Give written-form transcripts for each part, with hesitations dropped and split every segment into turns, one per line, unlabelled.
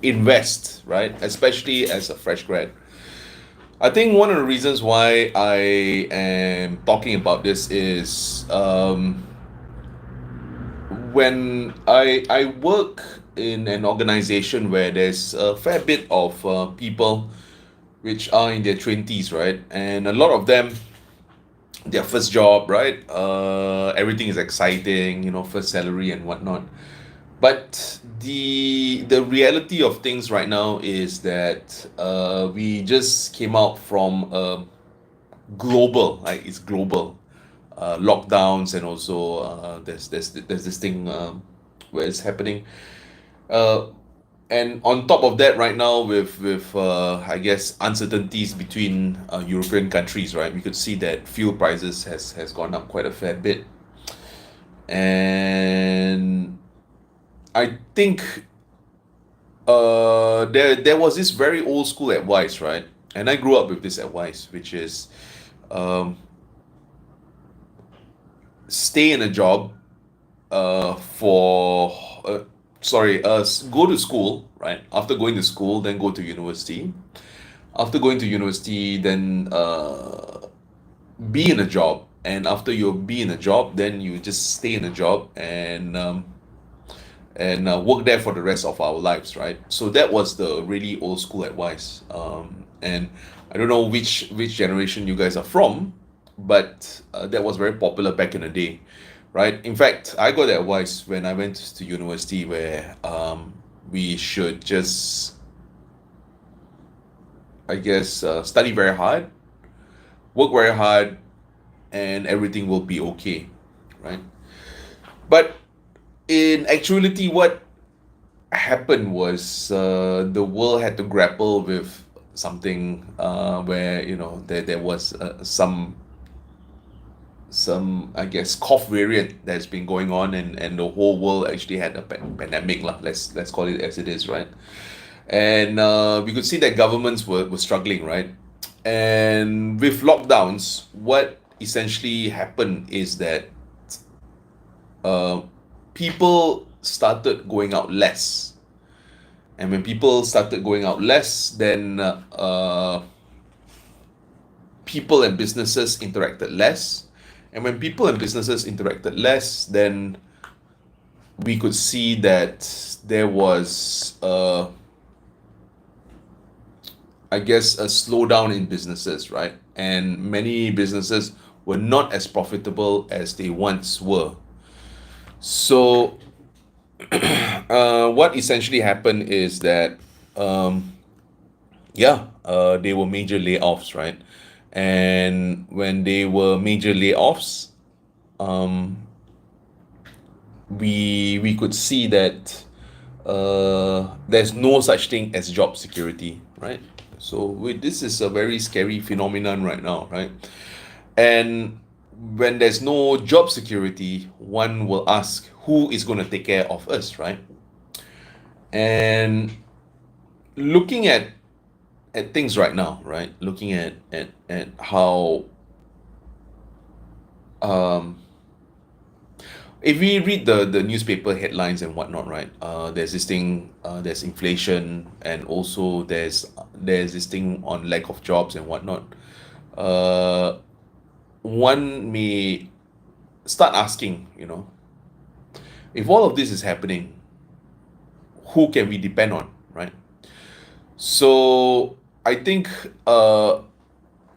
invest, right? Especially as a fresh grad. I think one of the reasons why I am talking about this is when I work in an organization where there's a fair bit of people which are in their 20s, right? And a lot of them, their first job, right? Everything is exciting, first salary and whatnot. But the reality of things right now is that we just came out from a global, like it's global, lockdowns, and also there's this thing where it's happening. Uh, and on top of that, right now with I guess uncertainties between European countries, right? We could see that fuel prices has gone up quite a fair bit, and I think there was this very old school advice, right? And I grew up with this advice, which is um, stay in a job for sorry go to school, right? After going to school, then go to university. After going to university, then be in a job, and after you be in a job, then you just stay in a job and work there for the rest of our lives, right? So that was the really old school advice. And I don't know which generation you guys are from, but that was very popular back in the day, right? In fact, I got that advice when I went to university, where we should just, I guess, study very hard, work very hard, and everything will be okay, right? But in actuality, what happened was the world had to grapple with something where there was some I guess cough variant that's been going on, and the whole world actually had a pandemic lah. Let's call it as it is, right? And we could see that governments were struggling, right? And with lockdowns, what essentially happened is that uh, people started going out less. And when people started going out less, then people and businesses interacted less. And when people and businesses interacted less, then we could see that there was, I guess, a slowdown in businesses, right? And many businesses were not as profitable as they once were. So, what essentially happened is that, yeah, they were major layoffs, right? And when they were major layoffs, we could see that there's no such thing as job security, right? So this is a very scary phenomenon right now, right? And when there's no job security, one will ask who is going to take care of us, right? And looking at things right now, right? Looking at how um, if we read the newspaper headlines and whatnot, right? There's this thing, there's inflation, and also there's this thing on lack of jobs and whatnot. Uh, One may start asking, if all of this is happening, who can we depend on, right? So I think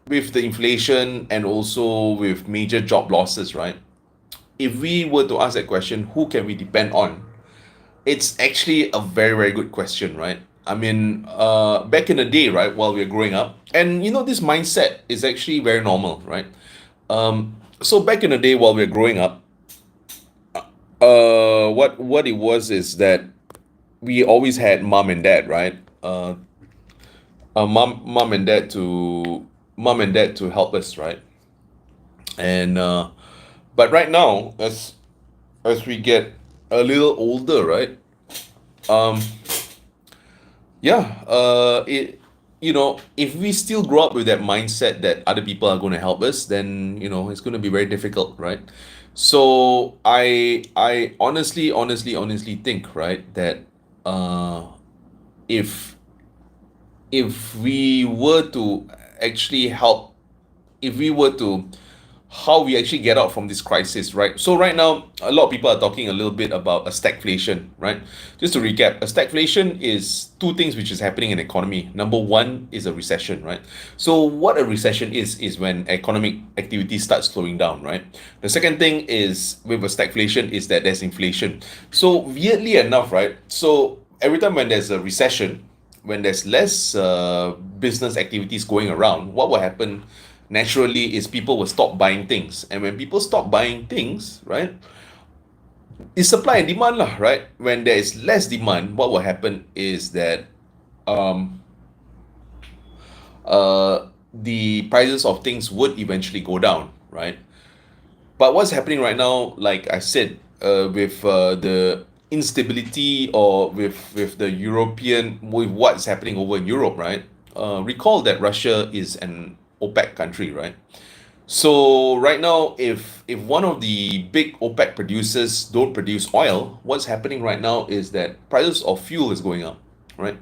with the inflation and also with major job losses, right? If we were to ask that question, who can we depend on? It's actually a very, very good question, right? I mean, back in the day, right, while we were growing up, and this mindset is actually very normal, right? So back in the day while we were growing up, what it was is that we always had mom and dad, right? Mom and dad to help us, right? And but right now, as we get a little older, right? Um, yeah, if we still grow up with that mindset that other people are going to help us, then it's going to be very difficult, right? So I honestly think, right, that uh if we were to actually help, if we were to how we actually get out from this crisis, right? So right now, a lot of people are talking a little bit about a stagflation, right? Just to recap, a stagflation is two things which is happening in the economy. Number one is a recession, right? So what a recession is when economic activity starts slowing down, right? The second thing is with a stagflation is that there's inflation. So weirdly enough, right? So every time when there's a recession, when there's less business activities going around, what will happen naturally is people will stop buying things. And when people stop buying things, right, it's supply and demand lah, right? When there is less demand, what will happen is that um, the prices of things would eventually go down, right? But what's happening right now, like I said, with the instability or with the European, with what's happening over in Europe, right? Recall that Russia is an OPEC country, right? So right now, if one of the big OPEC producers don't produce oil, what's happening right now is that prices of fuel is going up, right?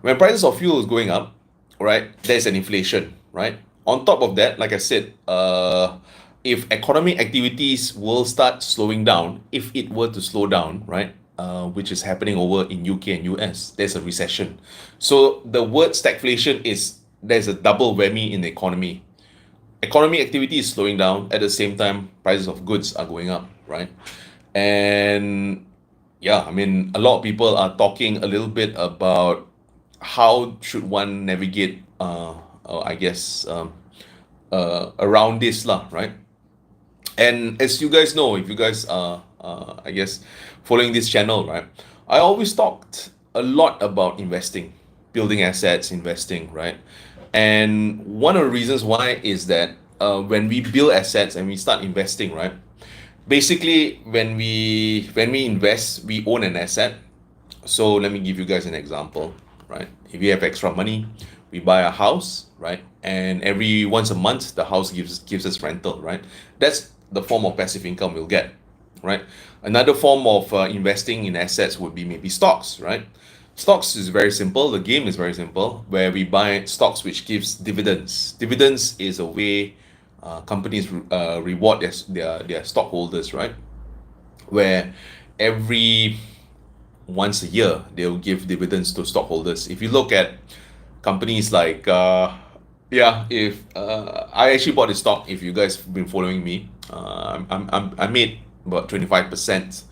When prices of fuel is going up, right, there's an inflation, right? On top of that, like I said, if economic activities will start slowing down, if it were to slow down, right, which is happening over in UK and US, there's a recession. So the word stagflation is there's a double whammy in the economy. Economic activity is slowing down at the same time prices of goods are going up, right? And yeah, I mean, a lot of people are talking a little bit about how should one navigate I guess around this lah, right? And as you guys know, if you guys are I guess following this channel, right, I always talked a lot about investing, building assets, investing, right? And one of the reasons why is that when we build assets and we start investing, right, basically when we invest, we own an asset. So let me give you guys an example, right? If we have extra money, we buy a house, right? And every once a month, the house gives us rental, right? That's the form of passive income we'll get, right? Another form of investing in assets would be maybe stocks, right? Stocks is very simple. The game is very simple, where we buy stocks which gives dividends. Dividends is a way companies reward their stockholders, right? Where every once a year they'll give dividends to stockholders. If you look at companies like yeah, if I actually bought this stock, if you guys have been following me, I made about 25%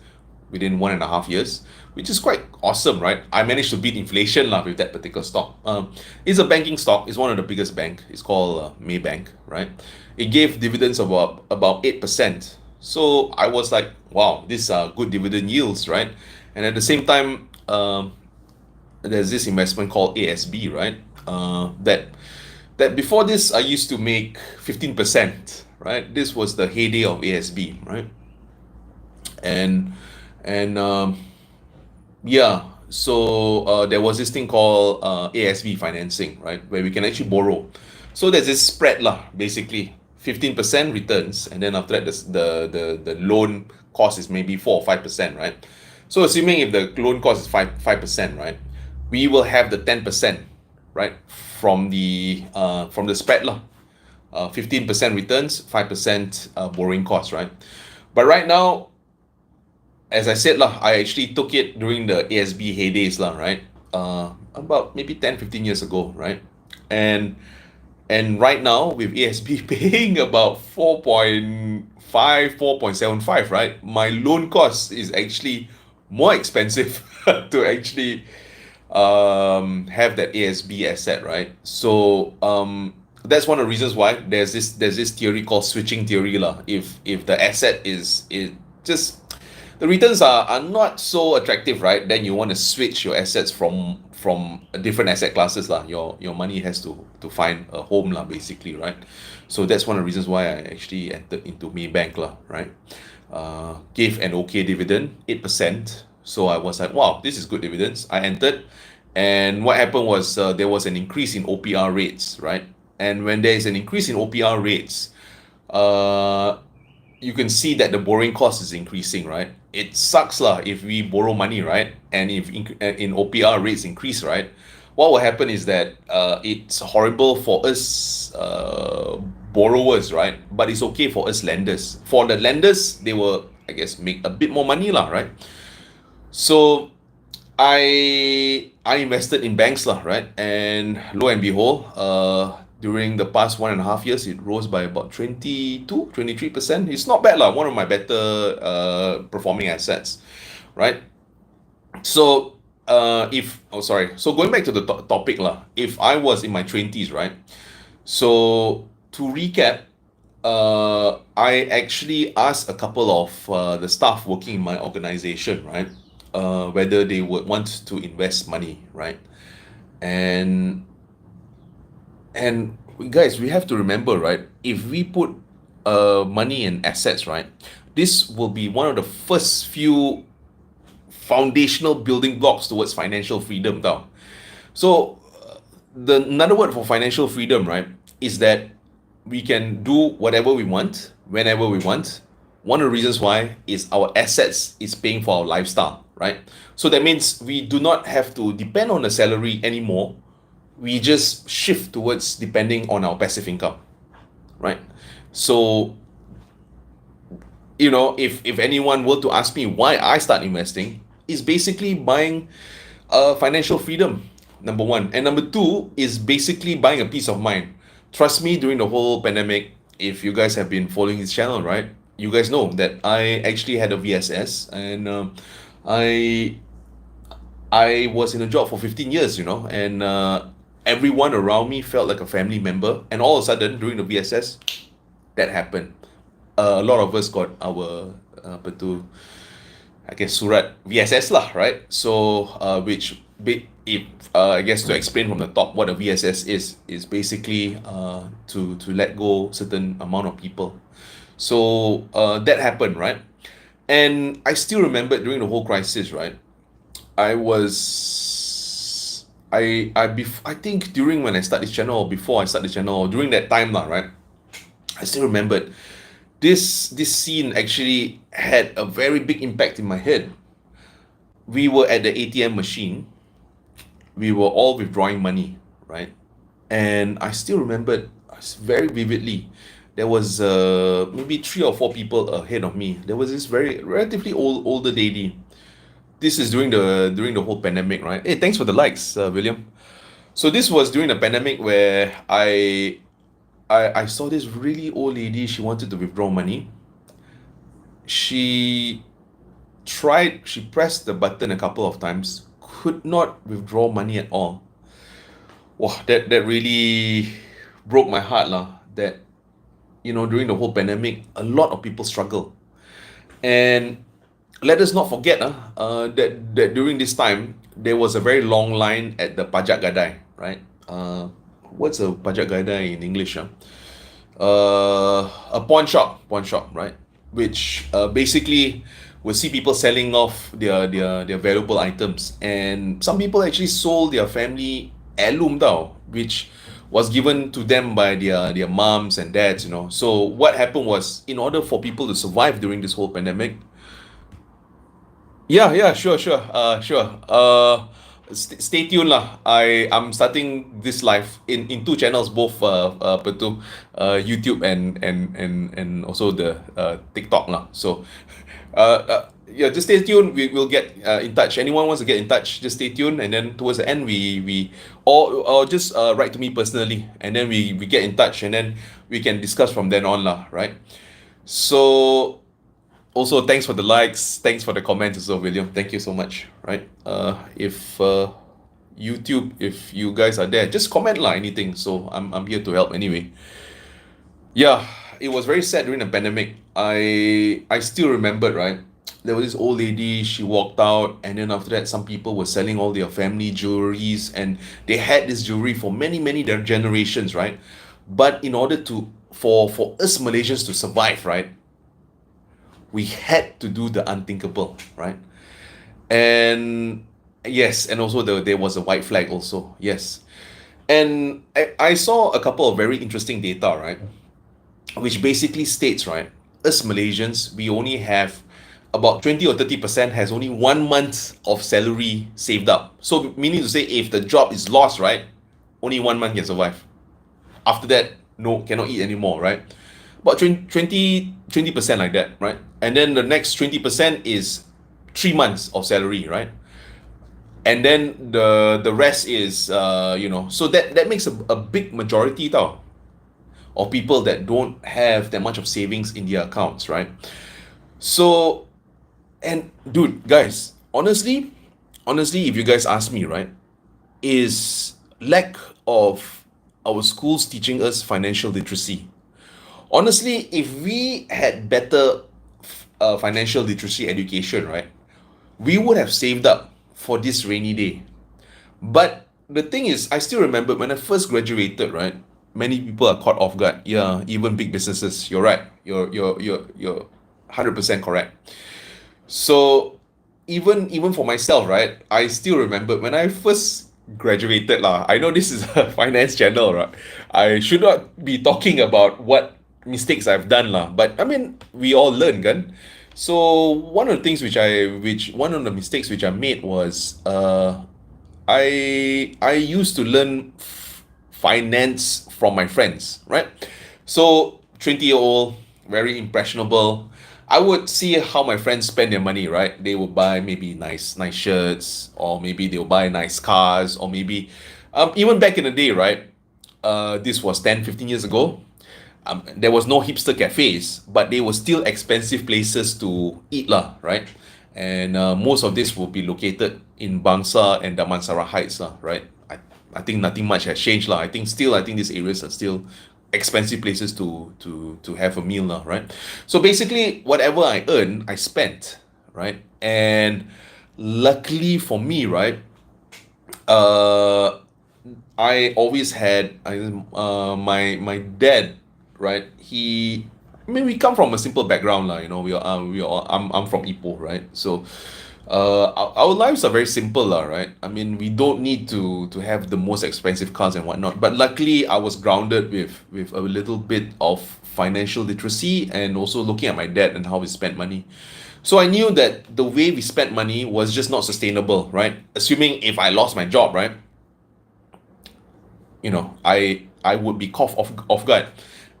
within 1.5 years, which is quite awesome, right? I managed to beat inflation lah with that particular stock. It's a banking stock. It's one of the biggest bank. It's called Maybank, right? It gave dividends of about 8%. So I was like, wow, these are good dividend yields, right? And at the same time, there's this investment called ASB, right? That before this I used to make 15%, right? This was the heyday of ASB, right? And and yeah, so there was this thing called ASB financing, right, where we can actually borrow. So there's this spread lah, basically 15% returns, and then after that the loan cost is maybe 4 or 5%, right? So assuming if the loan cost is 5%, right, we will have the 10%, right, from the spread lah. 15% returns, 5% borrowing cost, right? But right now, as I said lah, I actually took it during the ASB heydays lah, right? About maybe 10, 15 years ago, right? And right now with ASB paying about 4.5, 4.75, right? My loan cost is actually more expensive to actually have that ASB asset, right? So that's one of the reasons why there's this theory called switching theory lah. If the asset is just the returns are not so attractive, right? Then you want to switch your assets from different asset classes lah. Your money has to find a home lah, basically, right? So that's one of the reasons why I actually entered into Maybank lah, right? Gave an okay dividend, 8%. So I was like, wow, this is good dividends. I entered, and what happened was there was an increase in OPR rates, right? And when there is an increase in OPR rates, you can see that the borrowing cost is increasing, right? it sucks lah if we borrow money, right? And if in OPR rates increase, right? What will happen is that it's horrible for us borrowers, right? But it's okay for us lenders. For the lenders, they will, I guess, make a bit more money lah, right? So I invested in banks lah, right? And lo and behold, during the past 1.5 years, it rose by about 23%. It's not bad lah. One of my better performing assets, right? So so going back to the topic lah. If I was in my 20s, right? So to recap, I actually asked a couple of the staff working in my organization, right? Whether they would want to invest money, right? And and guys, we have to remember, right? If we put money and assets, right, this will be one of the first few foundational building blocks towards financial freedom, tau. So the another word for financial freedom, right, is that we can do whatever we want whenever we want. One of the reasons why is our assets is paying for our lifestyle, right? So that means we do not have to depend on a salary anymore. We just shift towards depending on our passive income, right? So if anyone were to ask me why I start investing, is basically buying financial freedom, number one. And number two is basically buying a peace of mind. Trust me, during the whole pandemic, if you guys have been following this channel, right, you guys know that I actually had a VSS, and I I was in a job for 15 years, and everyone around me felt like a family member. And all of a sudden, during the VSS, that happened. A lot of us got our apa tu, I guess surat VSS lah, right? So I guess to explain from the top, what a VSS is basically to let go certain amount of people. So that happened, right? And I still remember during the whole crisis, right? I think during when I start this channel, or before I start the channel, or during that time lah, right? I still remembered this scene actually had a very big impact in my head. We were at the ATM machine. We were all withdrawing money, right? And I still remembered very vividly. There was maybe 3 or 4 people ahead of me. There was this very relatively older lady. This is during the whole pandemic, right? Hey, thanks for the likes, William. So this was during the pandemic where I saw this really old lady. She wanted to withdraw money. She pressed the button a couple of times, could not withdraw money at all. Wow, that really broke my heart lah. That during the whole pandemic, a lot of people struggle. And let us not forget that during this time there was a very long line at the pajak gadai, right? What's a pajak gadai in English? A pawn shop, right? Which basically will see people selling off their valuable items, and some people actually sold their family heirloom tau, which was given to them by their moms and dads. So what happened was, in order for people to survive during this whole pandemic, yeah, sure. Stay tuned lah. I'm starting this live in 2 channels, both YouTube and also the TikTok lah. So yeah, just stay tuned. We'll get in touch. Anyone wants to get in touch, just stay tuned, and then towards the end we or just write to me personally, and then we get in touch, and then we can discuss from then on lah, right? So also, thanks for the likes, thanks for the comments as well, William. Thank you so much, right? If YouTube, if you guys are there, just comment lah, anything. So I'm here to help anyway. Yeah, it was very sad during the pandemic. I still remembered, right? There was this old lady. She walked out, and then after that, some people were selling all their family jewelries, and they had this jewelry for many generations, right? But in order for us Malaysians to survive, right, we had to do the unthinkable, right? And yes, and also there was a white flag also, yes. And I saw a couple of very interesting data, right? Which basically states, right, us Malaysians, we only have about 20 or 30% has only 1 month of salary saved up. So meaning to say, if the job is lost, right, only 1 month can survive. After that, no, cannot eat anymore, right? About 20% like that, right? And then the next 20% is 3 months of salary, right? And then the rest is so that makes a big majority tau, of people that don't have that much of savings in their accounts, right? So, and dude, guys, honestly, if you guys ask me, right, is lack of our schools teaching us financial literacy. Honestly, if we had better financial literacy education, right, we would have saved up for this rainy day. But the thing is, I still remember when I first graduated, right? Many people are caught off guard. Yeah, even big businesses. You're right. You're 100% correct. So even for myself, right? I still remember when I first graduated lah. I know this is a finance channel, right? I should not be talking about what mistakes I've done lah. But I mean, we all learn, kan? So one of the mistakes which I made was I used to learn finance from my friends, right? So 20-year-old, very impressionable. I would see how my friends spend their money, right? They would buy maybe nice shirts, or maybe they'll buy nice cars, or maybe even back in the day, right? This was 10, 15 years ago. There was no hipster cafes, but they were still expensive places to eat lah, right? And most of this will be located in Bangsa and Damansara Heights lah, right? I think nothing much has changed lah. I think these areas are still expensive places to have a meal lah, right? So basically, whatever I earn, I spent, right? And luckily for me, right, uh, I always had my dad, right? I mean, we come from a simple background, lah. You know, I'm from Ipoh, right? So, our lives are very simple, lah, right? I mean, we don't need to have the most expensive cars and whatnot. But luckily, I was grounded with a little bit of financial literacy, and also looking at my dad and how he spent money. So I knew that the way we spent money was just not sustainable, right? Assuming if I lost my job, right, I would be caught off guard.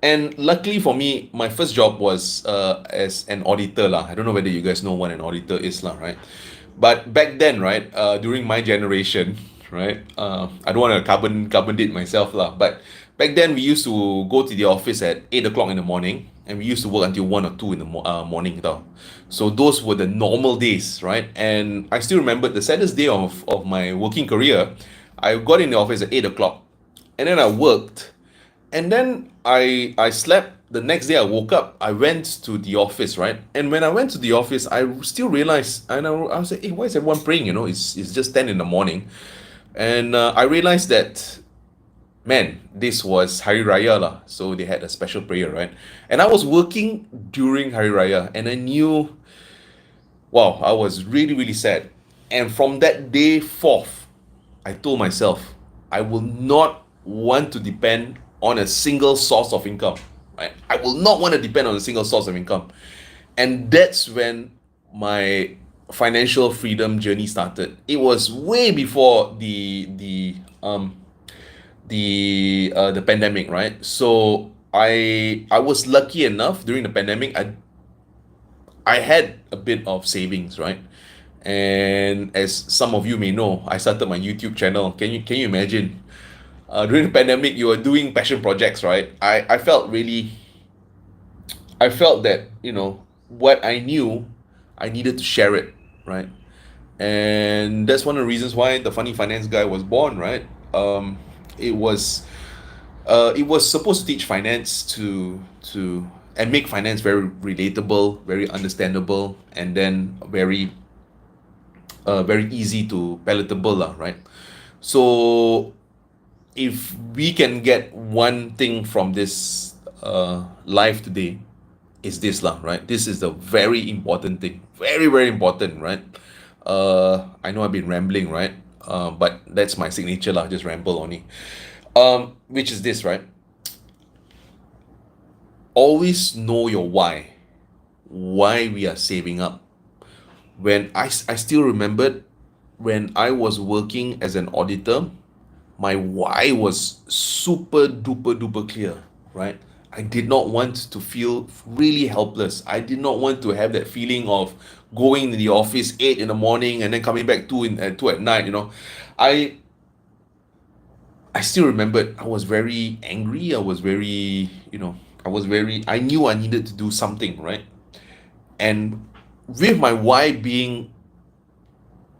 And luckily for me, my first job was as an auditor lah. I don't know whether you guys know what an auditor is lah, right? But back then, right, during my generation, right, I don't want to carbon date myself lah. But back then we used to go to the office at 8 o'clock in the morning, and we used to work until 1 or 2 in the morning tau. So those were the normal days, right? And I still remember the saddest day of my working career. I got in the office at 8 o'clock, and then I worked, and then I slept. The next day I woke up, I went to the office, right? And when I went to the office, I still realized, and I was like, hey, why is everyone praying? It's just 10 in the morning. And I realized that, man, this was Hari Raya lah. So they had a special prayer, right? And I was working during Hari Raya, and I knew, wow, I was really, really sad. And from that day forth, I told myself, I will not want to depend on a single source of income, right? I will not want to depend on a single source of income. And that's when my financial freedom journey started. It was way before the pandemic, right? So I was lucky enough during the pandemic. I had a bit of savings, right? And as some of you may know, I started my YouTube channel. Can you imagine? During the pandemic, you were doing passion projects, right? I felt that, what I knew, I needed to share it, right? And that's one of the reasons why the Funny Finance Guy was born, right? It was supposed to teach finance and make finance very relatable, very understandable, and then very easy to palatable lah, right? So if we can get one thing from this life today, is this lah, right? This is the very important thing, very, very important, right? I know I've been rambling, right? But that's my signature lah, just ramble only. Which is this, right? Always know your why we are saving up, I still remembered when I was working as an auditor, my why was super duper duper clear, right? I did not want to feel really helpless. I did not want to have that feeling of going to the office 8 in the morning and then coming back two at night. I I still remembered I was very angry. I was very, I knew I needed to do something, right? And with my why being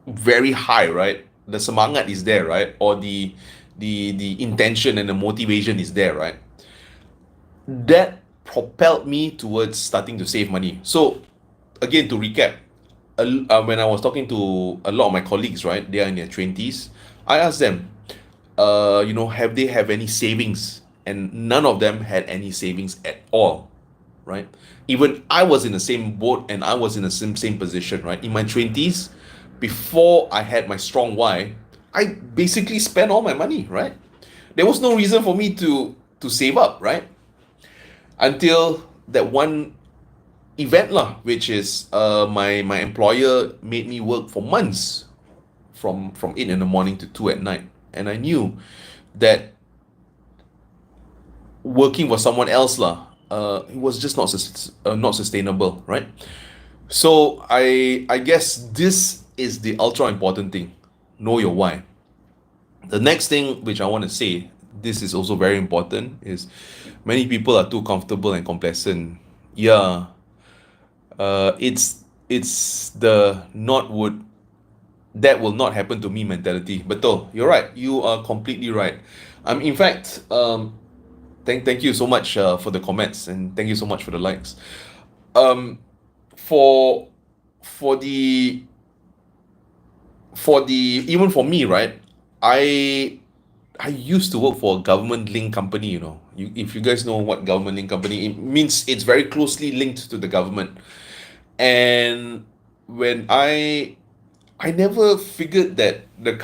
very high, right? The semangat is there, right? Or the intention and the motivation is there, right? That propelled me towards starting to save money. So again, to recap, when I was talking to a lot of my colleagues, right? They are in their 20s. I asked them, have they have any savings? And none of them had any savings at all, right? Even I was in the same boat and I was in the same position, right? In my 20s, before I had my strong why, I basically spent all my money, right? There was no reason for me to save up, right? Until that one event lah, which is my employer made me work for months from 8 in the morning to 2 at night, and I knew that working for someone else lah, it was just not sustainable, right? So I guess this is the ultra important thing. Know your why. The next thing which I want to say, this is also very important, is many people are too comfortable and complacent. Yeah, it's the not would that will not happen to me mentality. Betul, you're right. You are completely right. In fact, thank you so much for the comments, and thank you so much for the likes. Um, for for the for the even for me, right? I used to work for a government linked company. If you guys know what government linked company, it means it's very closely linked to the government. And when I never figured that the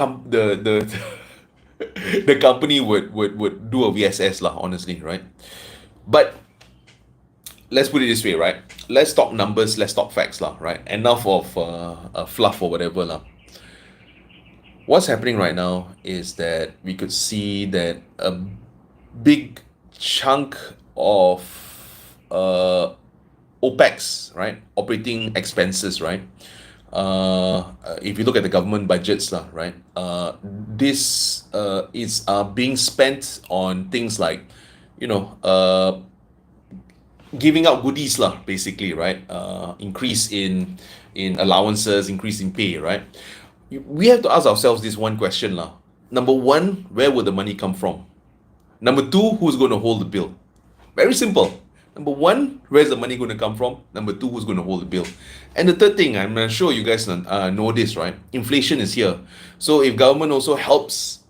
company would do a VSS lah, honestly, right? But let's put it this way, right? Let's talk numbers, let's talk facts lah, right? Enough of fluff or whatever lah. What's happening right now is that we could see that a big chunk of uh OPEX, right? Operating expenses, right? If you look at the government budgets, lah, right? This is being spent on things like, you know, giving out goodies, lah, basically, right? Increase in allowances, increase in pay, right? We have to ask ourselves this one question, lah. Number one, where will the money come from? Number two, who's going to hold the bill? Very simple. Number one, where's the money going to come from? Number two, who's going to hold the bill? And the third thing, I'm sure you guys know this, right? Inflation is here. So if government also helps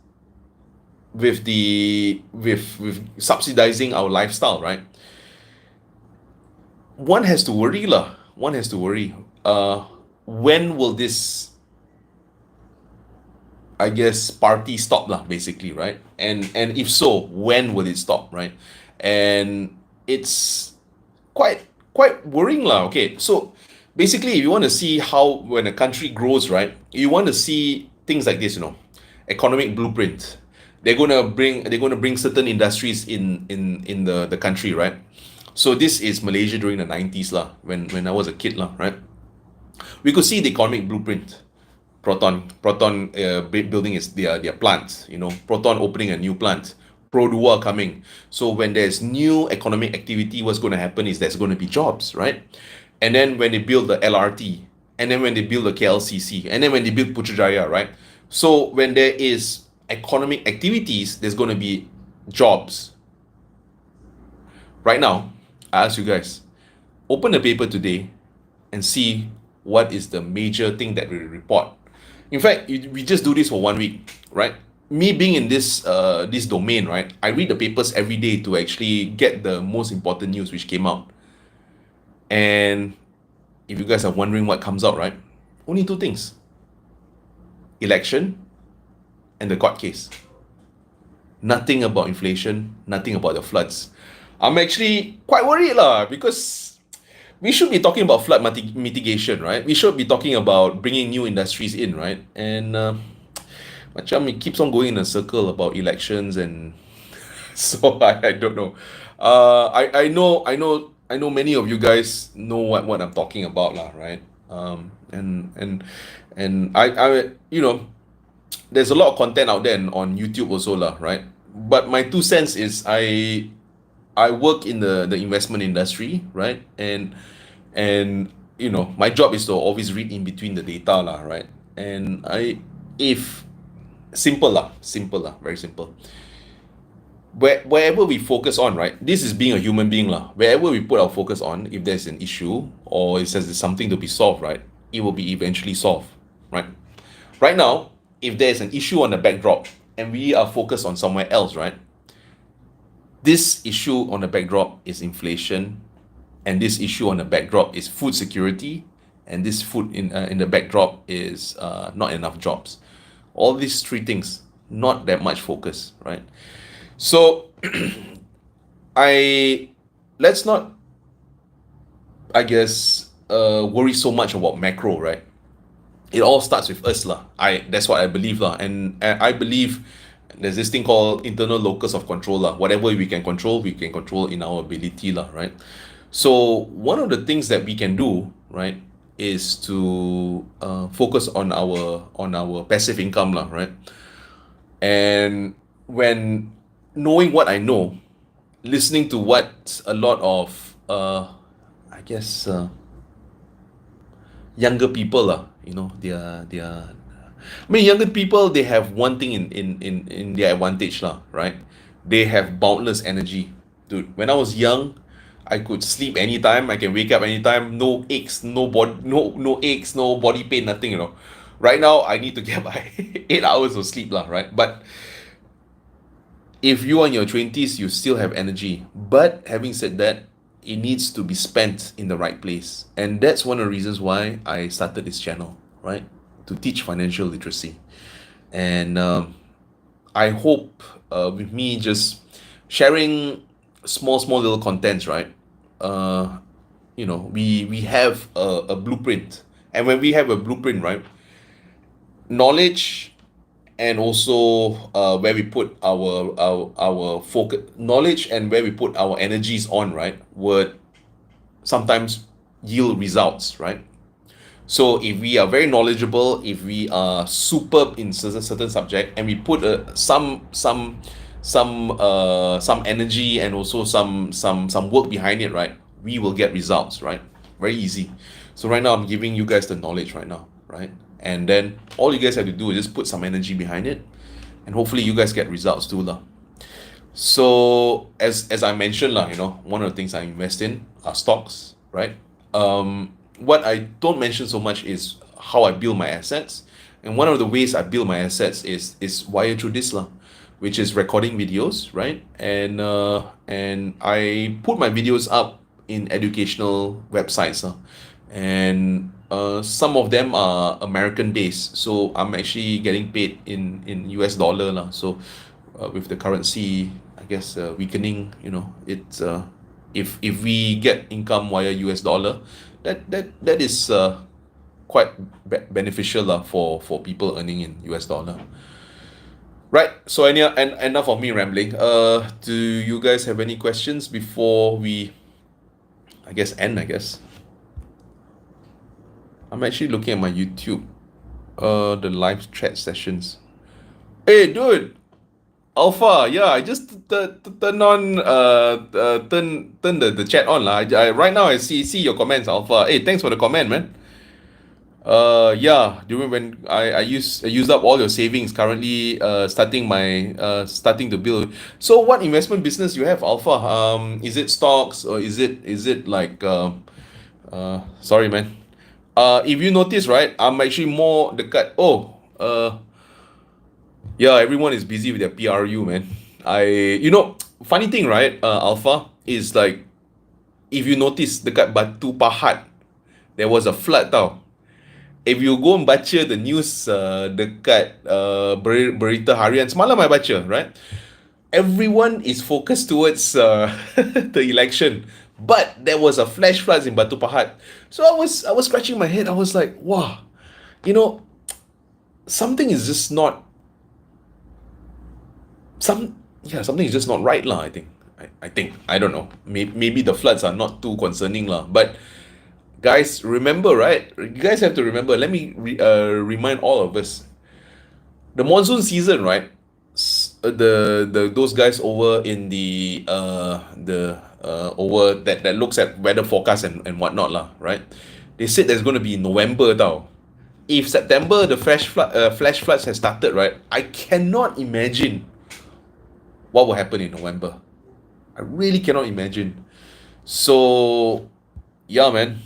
with with subsidizing our lifestyle, right? One has to worry lah. One has to worry. When will this, I guess, party stop lah, basically, right? And if so, when will it stop, right? And it's quite worrying lah. Okay, so basically, if you want to see how when a country grows, right, you want to see things like this, economic blueprint. They're gonna bring certain industries in the country, right? So this is Malaysia during the 90s lah, when I was a kid lah, right? We could see the economic blueprint. Proton building is their plant. Proton opening a new plant. Produa coming. So when there's new economic activity, what's going to happen is there's going to be jobs, right? And then when they build the LRT, and then when they build the KLCC, and then when they build Putrajaya, right? So when there is economic activities, there's going to be jobs. Right now, I ask you guys, open the paper today and see what is the major thing that we report. In fact, we just do this for 1 week, right? Me being in this domain, right? I read the papers every day to actually get the most important news which came out. And if you guys are wondering what comes out, right? Only two things: election and the court case. Nothing about inflation, nothing about the floods. I'm actually quite worried lah, because we should be talking about flood mitigation, right? We should be talking about bringing new industries in, right? And macam it keeps on going in a circle about elections, and so I don't know. I know many of you guys know what I'm talking about lah, right? And I you know, there's a lot of content out there on YouTube also lah, right? But my 2 cents is I work in the investment industry, right? And you know, my job is to always read in between the data lah, right? And if simple lah, very simple. Wherever we focus on, right? This is being a human being lah. Wherever we put our focus on, if there's an issue or it says there's something to be solved, right? It will be eventually solved, right? Right now, if there's an issue on the backdrop and we are focused on somewhere else, right? This issue on the backdrop is inflation, and this issue on the backdrop is food security, and this food in the backdrop is not enough jobs. All these three things, not that much focus, right? So I let's not, I guess, worry so much about macro, right? It all starts with us lah. That's what I believe lah, and I believe there's this thing called internal locus of control lah. Whatever we can control in our ability lah, right? So one of the things that we can do, right, is to focus on our passive income lah, right? And when knowing what I know, listening to what a lot of I guess younger people lah, you know, I mean, younger people, they have one thing in their advantage lah, right? They have boundless energy. Dude, when I was young, I could sleep anytime, I can wake up anytime, no aches, no aches, no body pain, nothing, you know. Right now, I need to get my 8 hours of sleep lah, right? But if you are in your 20s, you still have energy. But having said that, it needs to be spent in the right place. And that's one of the reasons why I started this channel, right? To teach financial literacy. And I hope with me just sharing small little contents, right? You know, we have a blueprint. And when we have a blueprint, right? Knowledge, and also where we put our focus, knowledge, and where we put our energies on, right, would sometimes yield results, right? So if we are very knowledgeable, if we are superb in certain subject, and we put some energy and also some work behind it, right, we will get results, right? Very easy. So right now I'm giving you guys the knowledge right now, right? And then all you guys have to do is just put some energy behind it, and hopefully you guys get results too lah. So as I mentioned lah, you know, one of the things I invest in are stocks, right? What I don't mention so much is how I build my assets, and one of the ways I build my assets is via through this lah, which is recording videos, right? And I put my videos up in educational websites and some of them are American based, so I'm actually getting paid in US dollar lah. So with the currency, I guess weakening, you know, it's if we get income via US dollar, that is quite beneficial lah for people earning in US dollar. Right, so enough of me rambling. Do you guys have any questions before we, I guess, end? I'm actually looking at my YouTube, the live chat sessions. Hey, dude, Alpha, yeah, I just turn on, turn the chat on lah. Right now I see your comments, Alpha. Hey, thanks for the comment, man. Yeah, during when I use up all your savings currently, starting to build. So what investment business you have, Alpha? Is it stocks, or is it like sorry, man. If you notice, right, I'm actually more dekat. Yeah, everyone is busy with their PRU, man. You know, funny thing, right, Alpha, is like, if you notice dekat Batu Pahat, there was a flood tau. If you go and baca the news dekat berita harian semalam I baca, right, everyone is focused towards the election, But there was a flash floods in Batu Pahat. So I was scratching my head. I was like, wow, you know, something is just not something is just not right lah. I think. I think I don't know. Maybe the floods are not too concerning lah. But guys, remember, right? You guys have to remember. Let me remind all of us. The monsoon season, right? The those guys over in the over that looks at weather forecast and whatnot lah, right? They said there's going to be November tau. If September the flash floods has started, right? I cannot imagine what will happen in November. I really cannot imagine. So yeah, man,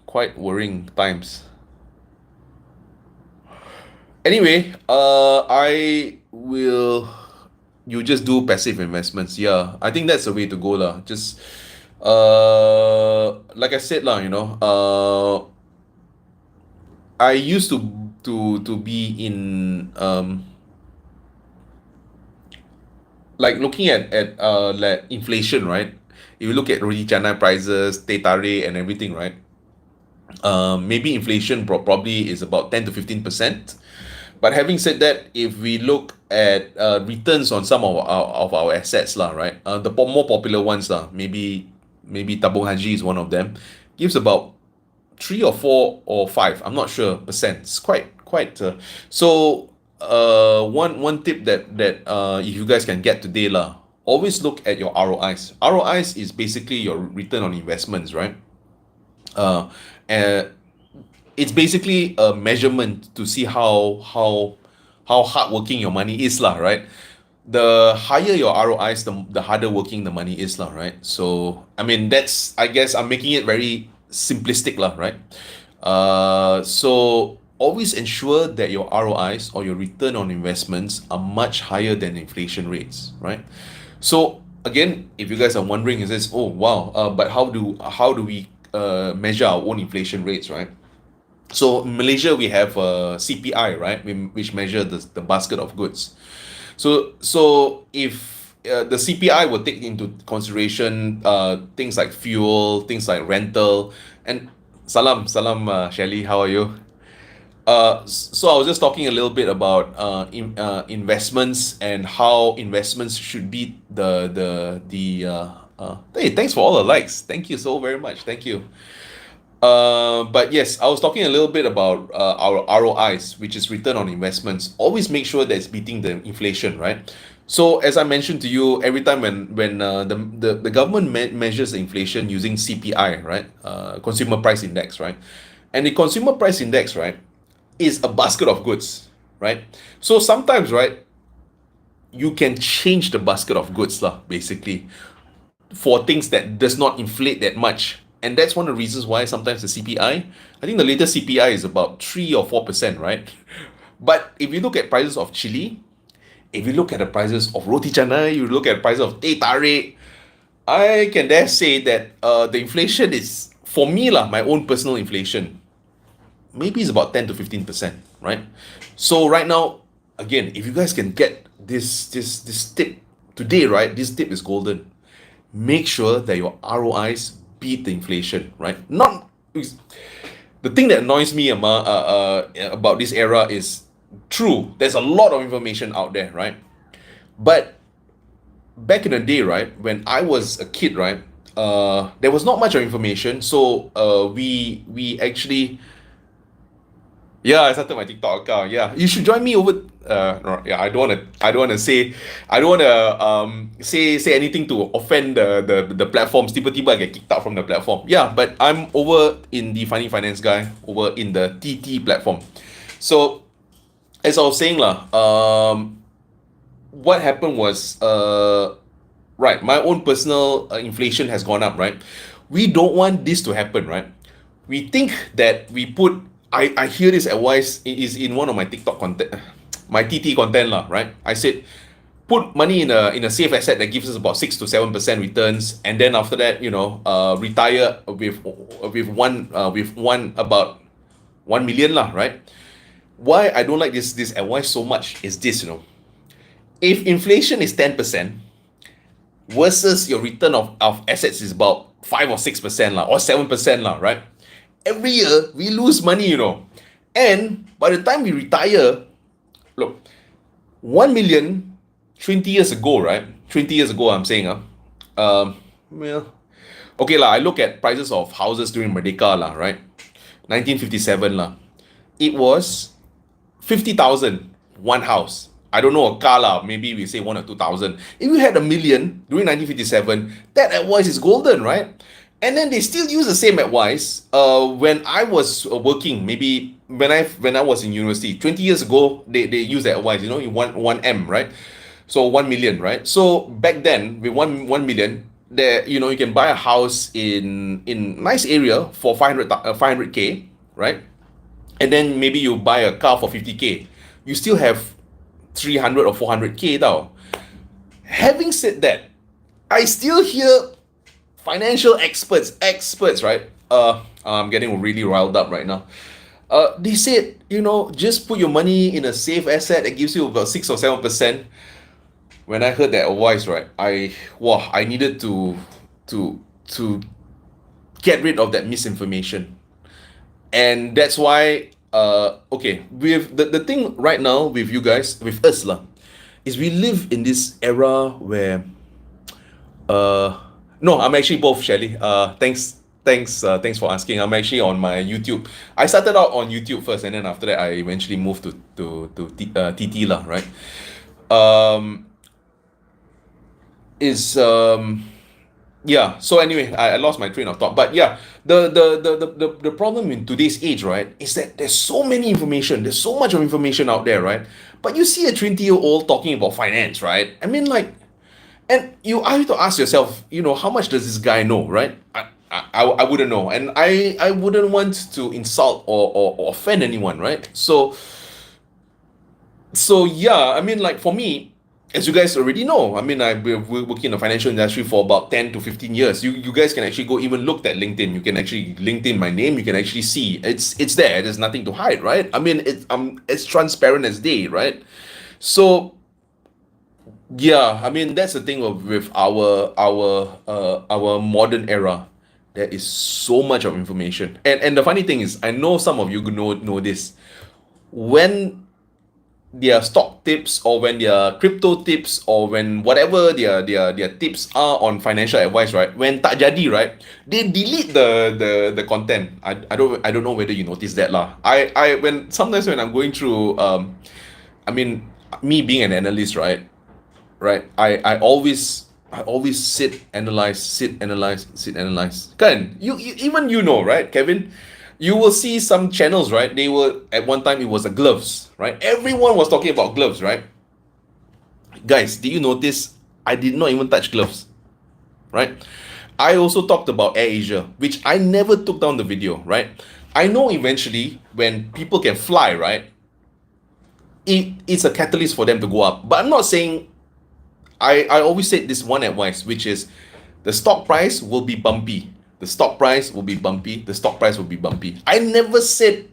quite worrying times. Anyway, I will. You just do passive investments. Yeah, I think that's the way to go lah. Just, like I said lah, I used to be in like looking at like inflation, right? If you look at roti canai prices, teh tarik and everything, right? Maybe inflation probably is about 10 to 15%. But having said that, if we look at returns on some of our assets lah, right? The more popular ones lah, maybe Tabung Haji is one of them, gives about 3 or 4 or 5, I'm not sure, percent. It's quite. So one tip that if you guys can get today lah, always look at your ROIs. ROIs is basically your return on investments, right? And it's basically a measurement to see how hardworking your money is lah, right? The higher your ROIs, the harder working the money is lah, right? So I mean that's, I guess I'm making it very simplistic lah, right? So always ensure that your ROIs or your return on investments are much higher than inflation rates, right? So again, if you guys are wondering, is this, oh wow, but how do we measure our own inflation rates, right? So in Malaysia we have CPI, right, which measure the basket of goods. So if the CPI will take into consideration things like fuel, things like rental, and salam Shelly, how are you? So I was just talking a little bit about investments and how investments should be hey, thanks for all the likes. Thank you so very much. Thank you. But yes, I was talking a little bit about our ROIs, which is return on investments. Always make sure that it's beating the inflation, right? So as I mentioned to you, every time when the government measures the inflation using CPI, right, Consumer Price Index, right, and the Consumer Price Index, right, is a basket of goods, right? So sometimes, right, you can change the basket of goods lah, basically, for things that does not inflate that much. And that's one of the reasons why sometimes the CPI, I think the latest CPI is about 3 or 4%, right? But if you look at prices of chili, if you look at the prices of roti canai, you look at the prices of teh tarik, I can dare say that the inflation is, for me lah, my own personal inflation, maybe it's about 10 to 15%, right? So right now, again, if you guys can get this tip today, right? This tip is golden. Make sure that your ROIs beat the inflation, right? Not the thing that annoys me about this era is, true, there's a lot of information out there, right? But back in the day, right, when I was a kid, right, there was not much of information. So we actually, yeah, I started my TikTok account. Yeah, you should join me over. Yeah, I don't wanna say anything to offend the platforms. Tiba-tiba I get kicked out from the platform. Yeah, but I'm over in the Funny Finance guy over in the TT platform. So as I was saying lah, what happened was right, my own personal inflation has gone up, right? We don't want this to happen, right? We think that we put, I hear this advice is in one of my TikTok content, my TT content lah, right? I said put money in a safe asset that gives us about 6 to 7% returns, and then after that, retire with one about 1 million lah, right? Why I don't like this advice so much is this, if inflation is 10% versus your return of assets is about 5 or 6% lah, or 7% lah, right? Every year we lose money, and by the time we retire, look, 1 million 20 years ago, right? 20 years ago, I'm saying, well, okay lah, I look at prices of houses during Merdeka lah, right? 1957 lah. It was 50,000 one house. I don't know a car lah, maybe we say 1 or 2,000. If you had a million during 1957, that advice is golden, right? And then they still use the same advice when I was working, maybe when I was in university 20 years ago. They use that advice, you want 1M, right? So 1 million, right? So back then with 1 million, there, you can buy a house in nice area for 500k, right? And then maybe you buy a car for 50k, you still have 300 or 400k now. Having said that, I still hear financial experts, right? I'm getting really riled up right now. They said, just put your money in a safe asset that gives you about 6 or 7%. When I heard that advice, right, I needed to get rid of that misinformation. And that's why, okay, with the thing right now with you guys, with us lah, is we live in this era where, no, I'm actually both, Shelly. Thanks for asking. I'm actually on my YouTube. I started out on YouTube first, and then after that, I eventually moved to TT lah, right? Yeah, so anyway, I lost my train of thought, but yeah, the problem in today's age, right, is that there's so many information, there's so much of information out there, right? But you see a 20-year-old talking about finance, right? I mean, like, and you have to ask yourself, how much does this guy know, right? I wouldn't know, and I wouldn't want to insult or offend anyone, right? So yeah, I mean, like, for me, as you guys already know, I mean, I've been working in the financial industry for about 10 to 15 years. You guys can actually go even look at LinkedIn. You can actually LinkedIn my name. You can actually see it's there. There's nothing to hide, right? I mean, it's transparent as day, right? So yeah, I mean, that's the thing with our modern era. There is so much of information, and the funny thing is, I know some of you know this. When their stock tips, or when their crypto tips, or when whatever their tips are on financial advice, right, when tak jadi, right, they delete the content. I don't know whether you notice that lah. When sometimes when I'm going through I mean, me being an analyst, right, I always analyze kan, you even right, Kevin, you will see some channels, right? They were, at one time, it was the gloves, right? Everyone was talking about gloves, right? Guys, did you notice I did not even touch gloves, right? I also talked about AirAsia, which I never took down the video, right? I know eventually when people can fly, right, it's a catalyst for them to go up. But I'm not saying, I always said this one advice, which is the stock price will be bumpy. The stock price will be bumpy. The stock price will be bumpy. I never said,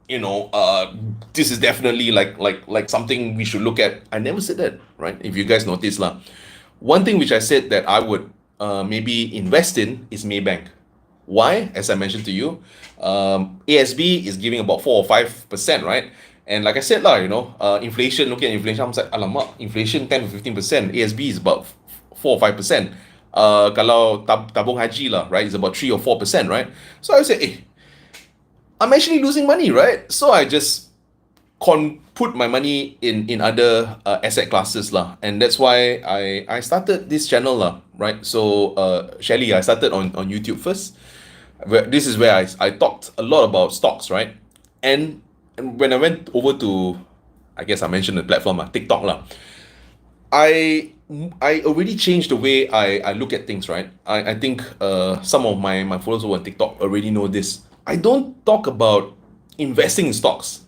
this is definitely like something we should look at. I never said that, right? If you guys notice lah. One thing which I said that I would maybe invest in is Maybank. Why? As I mentioned to you, ASB is giving about 4 or 5%, right? And like I said lah, inflation, looking at inflation, I'm like, alamak, inflation 10 to 15%. ASB is about 4 or 5%. Kalau tabung haji lah, right, it's about 3 or 4%, right? So I say, I'm actually losing money, right? So I just put my money in other asset classes lah, and that's why I started this channel lah, right? So Shelly, I started on YouTube first. This is where I talked a lot about stocks, right? And when I went over to, I guess I mentioned the platform, TikTok lah, I already changed the way I look at things, right? I think some of my followers who are on TikTok already know this. I don't talk about investing in stocks.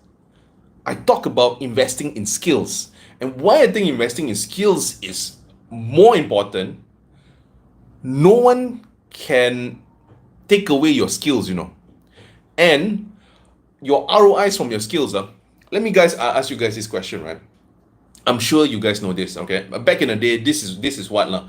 I talk about investing in skills. And why I think investing in skills is more important, no one can take away your skills, and your ROIs from your skills. Let me ask you guys this question, right? I'm sure you guys know this, okay? But back in the day, this is what lah.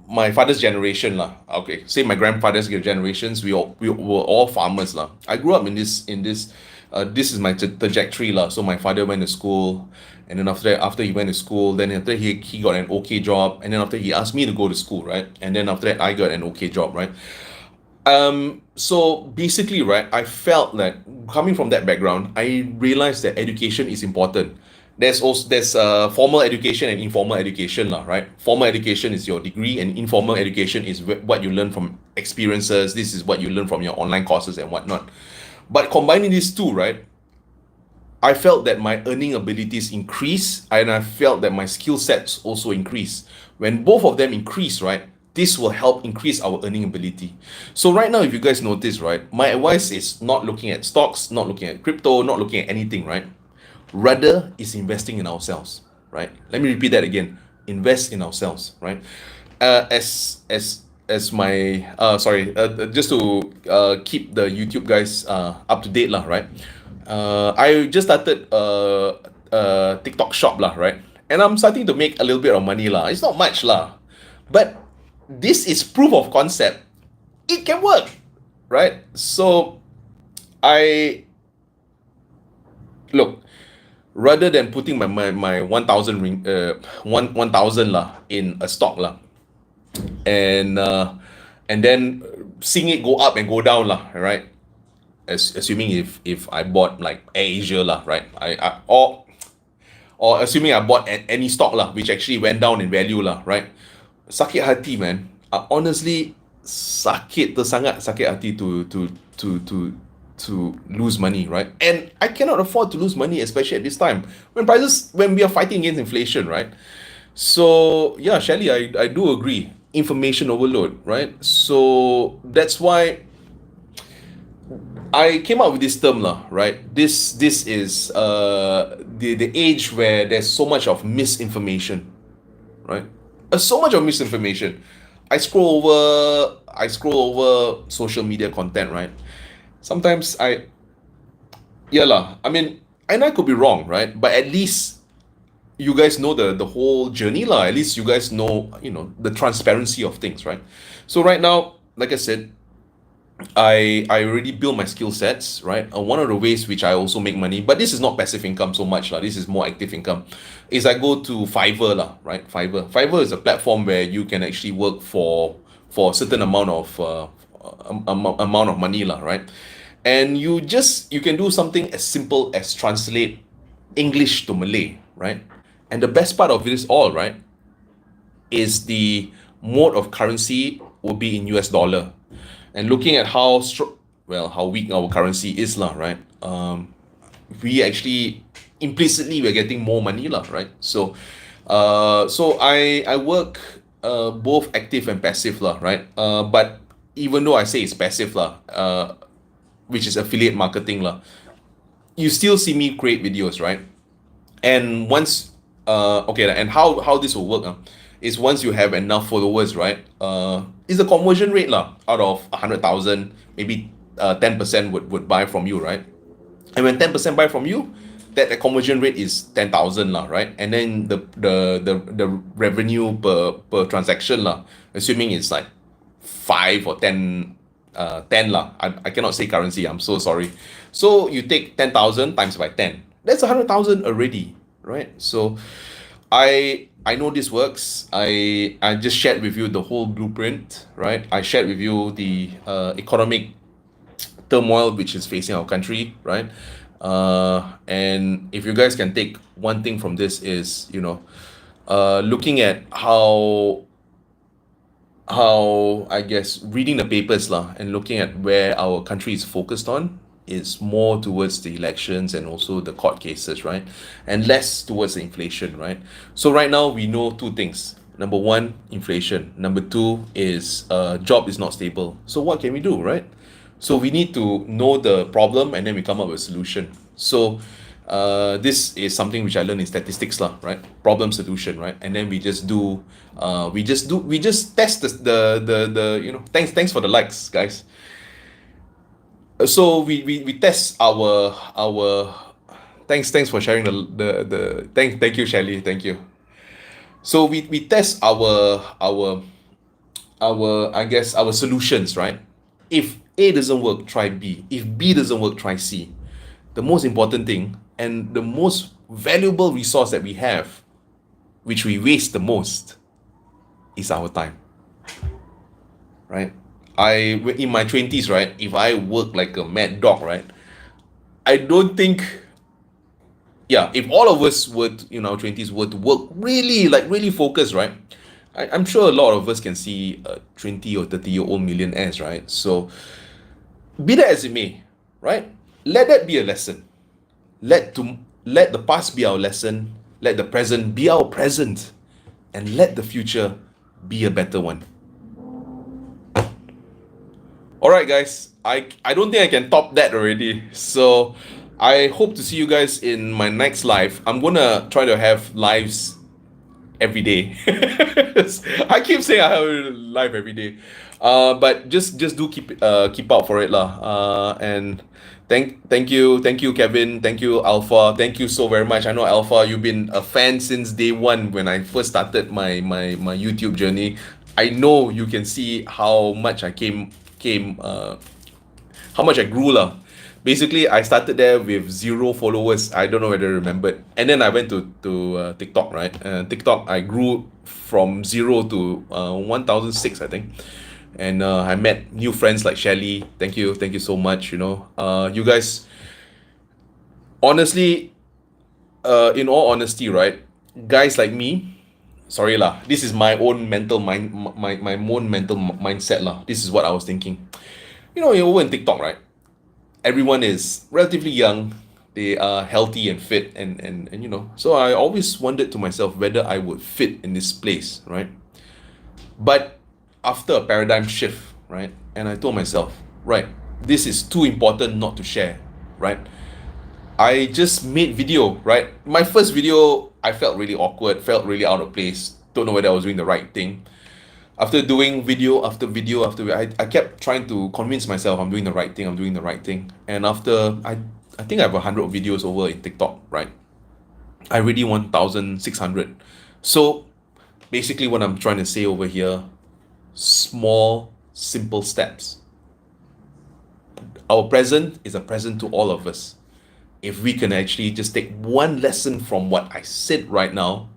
my father's generation lah. Okay, say my grandfather's generations, we were all farmers lah. I grew up this is my trajectory lah. So my father went to school, and then after he went to school, then after he got an okay job, and then after he asked me to go to school, right? And then after that I got an okay job, right? So basically, right, I felt that coming from that background, I realized that education is important. There's formal education and informal education lah, right? Formal education is your degree, and informal education is what you learn from experiences. This is what you learn from your online courses and whatnot. But combining these two, right, I felt that my earning abilities increase, and I felt that my skill sets also increase. When both of them increase, right, this will help increase our earning ability. So right now, if you guys notice, right, my advice is not looking at stocks, not looking at crypto, not looking at anything, right? Rather is investing in ourselves, right? Let me repeat that again. Invest in ourselves, right? As my sorry, just to keep the YouTube guys up to date lah, right? I just started TikTok shop lah, right? And I'm starting to make a little bit of money lah. It's not much lah, but this is proof of concept. It can work, right? So I look, rather than putting my 1,000 ring 1,000 lah in a stock lah, and then seeing it go up and go down lah, right? Assuming if I bought like AirAsia lah, right? Or assuming I bought any stock lah, which actually went down in value lah, right? Sakit hati, man. Honestly, sangat sakit hati to lose money, right? And I cannot afford to lose money, especially at this time when we are fighting against inflation, right? So yeah, Shelly, I do agree. Information overload, right? So that's why I came up with this term lah, right? This is the age where there's so much of misinformation, right? So much of misinformation. I scroll over social media content, right? Sometimes yeah lah. I mean, and I could be wrong, right? But at least you guys know the whole journey lah. At least you guys know, the transparency of things, right? So right now, like I said, I already built my skill sets, right? One of the ways which I also make money, but this is not passive income so much lah. This is more active income. Is I go to Fiverr lah, right? Fiverr is a platform where you can actually work for a certain amount of money lah, right? And you can do something as simple as translate English to Malay, right? And the best part of this all, right, is the mode of currency will be in US dollar. And looking at how weak our currency is lah, right? We actually implicitly we're getting more money lah, right? So I work both active and passive lah, right? But even though I say it's passive lah, which is affiliate marketing lah, you still see me create videos, right? And once okay, and how this will work is once you have enough followers, right? Is the conversion rate lah, out of 100,000, maybe 10% would buy from you, right? And when 10% buy from you, that conversion rate is 10,000 lah, right? And then the revenue per transaction lah, assuming it's like 5 or 10 lah. I cannot say currency. I'm so sorry. So you take 10,000 times by 10. That's 100,000 already, right? So I know this works. I just shared with you the whole blueprint, right? I shared with you the economic turmoil which is facing our country, right? And if you guys can take one thing from this is, looking at how I guess reading the papers lah, and looking at where our country is focused on is more towards the elections and also the court cases, right? And less towards the inflation, right? So right now we know two things. Number one, inflation. Number two is job is not stable. So what can we do, right? So we need to know the problem and then we come up with a solution. So this is something which I learned in statistics lah, right? Problem solution, right? And then we just test the thanks for the likes, guys. So we test our thanks for sharing thank you, Shelly, thank you. So we test our our solutions, right? If A doesn't work, try B. If B doesn't work, try C. The most important thing and the most valuable resource that we have, which we waste the most, is our time, right? In my 20s, right? If I work like a mad dog, right? I don't think, yeah, if all of us were in our 20s were to work really, like really focus, right? I'm sure a lot of us can see 20 or 30-year-old millionaires, right? So be that as it may, right? Let that be a lesson. Let the past be our lesson. Let the present be our present, and let the future be a better one. All right, guys. I don't think I can top that already. So I hope to see you guys in my next live. I'm gonna try to have lives every day. I keep saying I have a live every day, but just do keep out for it lah. And thank you Kevin, thank you Alpha, thank you so very much. I know Alpha, you've been a fan since day one when I first started my YouTube journey. I know you can see how much I came how much I grew lah. Basically, I started there with 0 followers. I don't know whether you remembered. And then I went to TikTok, right? TikTok, I grew from 0 to 1,006, I think. And I met new friends like Shelly. Thank you so much. You guys, honestly, in all honesty, right? Guys like me, sorry lah. This is my own mental my own mental mindset lah. This is what I was thinking. You're over in TikTok, right? Everyone is relatively young, they are healthy and fit, and so I always wondered to myself whether I would fit in this place, right? But after a paradigm shift, right, and I told myself, right, this is too important not to share, right? I just made video, right? My first video, I felt really awkward, felt really out of place, don't know whether I was doing the right thing. After doing video after video I kept trying to convince myself I'm doing the right thing. And after I think I have 100 videos over in TikTok, right? I already 1,600. So basically what I'm trying to say over here, small simple steps. Our present is a present to all of us. If we can actually just take one lesson from what I said right now,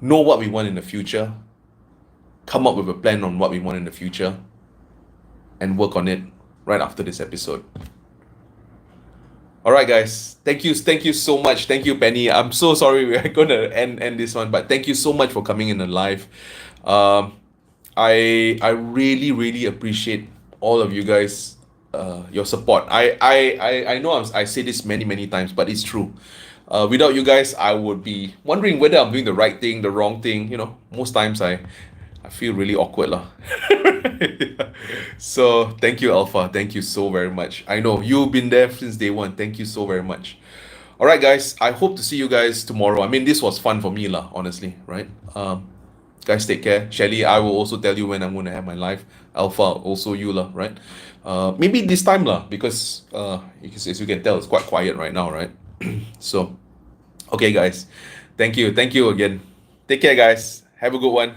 know what we want in the future, come up with a plan on what we want in the future, and work on it right after this episode. All right, guys. Thank you so much. Thank you, Penny. I'm so sorry we're gonna end this one, but thank you so much for coming in the live. I really appreciate all of you guys, your support. I know I say this many times, but it's true. Without you guys, I would be wondering whether I'm doing the right thing, the wrong thing. Most times I feel really awkward lah. So thank you, Alpha. Thank you so very much. I know you've been there since day one. Thank you so very much. All right, guys. I hope to see you guys tomorrow. I mean, this was fun for me lah, honestly, right? Guys, take care. Shelly, I will also tell you when I'm going to have my live. Alpha, also you lah, right? Maybe this time lah, because as you can tell, it's quite quiet right now, right? So, okay, guys. Thank you again. Take care, guys. Have a good one.